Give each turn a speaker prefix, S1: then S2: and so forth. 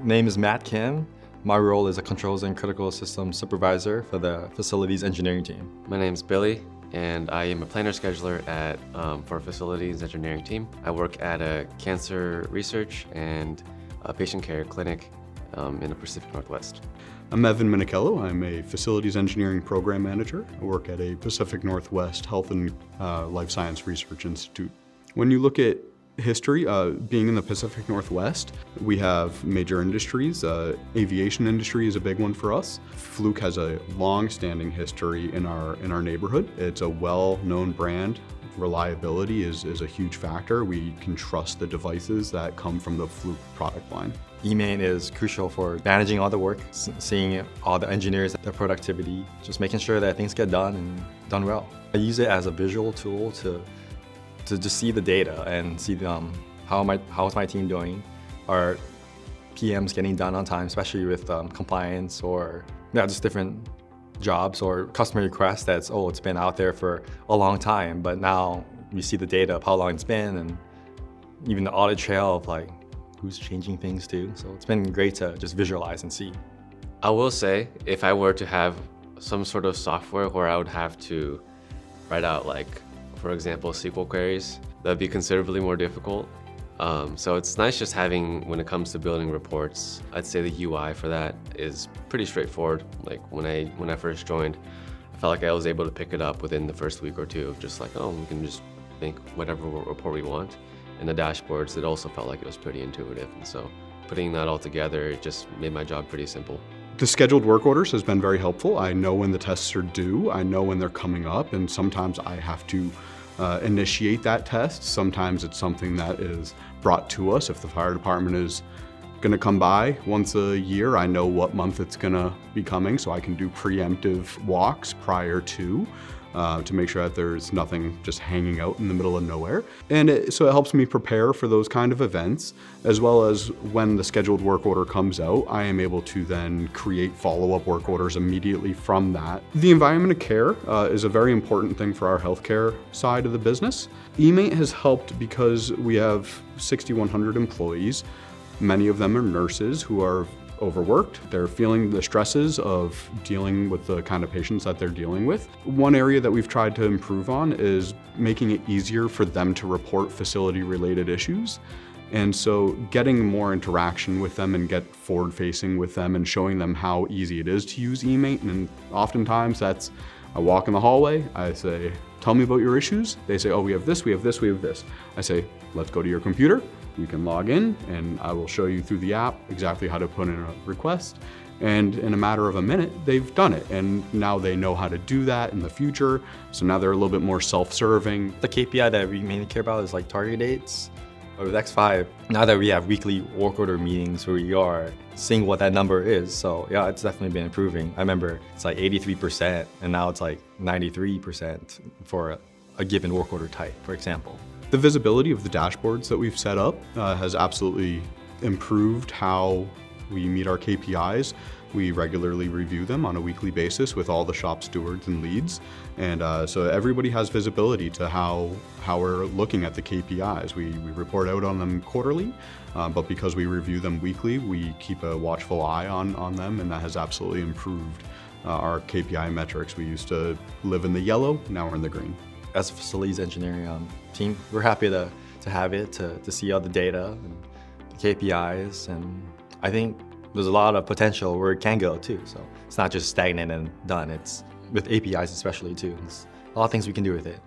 S1: Name is Matt Kim. My role is a controls and critical systems supervisor for the facilities engineering team.
S2: My name's Billy, and I am a planner scheduler for a facilities engineering team. I work at a cancer research and patient care clinic in the Pacific Northwest.
S3: I'm Evan Minichello. I'm a facilities engineering program manager. I work at a Pacific Northwest Health and Life Science Research Institute. When you look at history, being in the Pacific Northwest, we have major industries. Aviation industry is a big one for us. Fluke has a long-standing history in our neighborhood. It's a well-known brand. Reliability is a huge factor. We can trust the devices that come from the Fluke product line.
S1: eMaint is crucial for managing all the work, seeing all the engineers, their productivity, just making sure that things get done and done well. I use it as a visual tool to just see the data and see how's my team doing. Are PMs getting done on time, especially with compliance or just different jobs or customer requests that's, it's been out there for a long time, but now you see the data of how long it's been and even the audit trail of like who's changing things too. So it's been great to just visualize and see.
S2: I will say, if I were to have some sort of software where I would have to write out, like, for example, SQL queries, that'd be considerably more difficult. So it's nice just having, when it comes to building reports, I'd say the UI for that is pretty straightforward. Like when I first joined, I felt like I was able to pick it up within the first week or two of just like, we can just make whatever report we want. And the dashboards, it also felt like it was pretty intuitive. And so putting that all together, it just made my job pretty simple.
S3: The scheduled work orders has been very helpful. I know when the tests are due, I know when they're coming up, and sometimes I have to initiate that test. Sometimes it's something that is brought to us. If the fire department is gonna come by once a year, I know what month it's gonna be coming, so I can do preemptive walks prior to make sure that there's nothing just hanging out in the middle of nowhere. And so it helps me prepare for those kind of events, as well as when the scheduled work order comes out, I am able to then create follow-up work orders immediately from that. The environment of care is a very important thing for our healthcare side of the business. eMaint has helped because we have 6,100 employees. Many of them are nurses who are overworked. They're feeling the stresses of dealing with the kind of patients that they're dealing with. One area that we've tried to improve on is making it easier for them to report facility-related issues. And so getting more interaction with them and get forward-facing with them and showing them how easy it is to use eMaint. And oftentimes that's, I walk in the hallway, I say, tell me about your issues. They say, we have this, we have this, we have this. I say, let's go to your computer. You can log in and I will show you through the app exactly how to put in a request. And in a matter of a minute, they've done it. And now they know how to do that in the future. So now they're a little bit more self-serving.
S1: The KPI that we mainly care about is like target dates. With X5, now that we have weekly work order meetings where we are seeing what that number is. So yeah, it's definitely been improving. I remember it's like 83% and now it's like 93% for a given work order type, for example.
S3: The visibility of the dashboards that we've set up has absolutely improved how we meet our KPIs. We regularly review them on a weekly basis with all the shop stewards and leads. And so everybody has visibility to how we're looking at the KPIs. We report out on them quarterly, but because we review them weekly, we keep a watchful eye on them, and that has absolutely improved our KPI metrics. We used to live in the yellow, now we're in the green.
S1: As a facilities engineering team, we're happy to have it, to see all the data and the KPIs, and I think there's a lot of potential where it can go too. So it's not just stagnant and done, it's with APIs especially too. There's a lot of things we can do with it.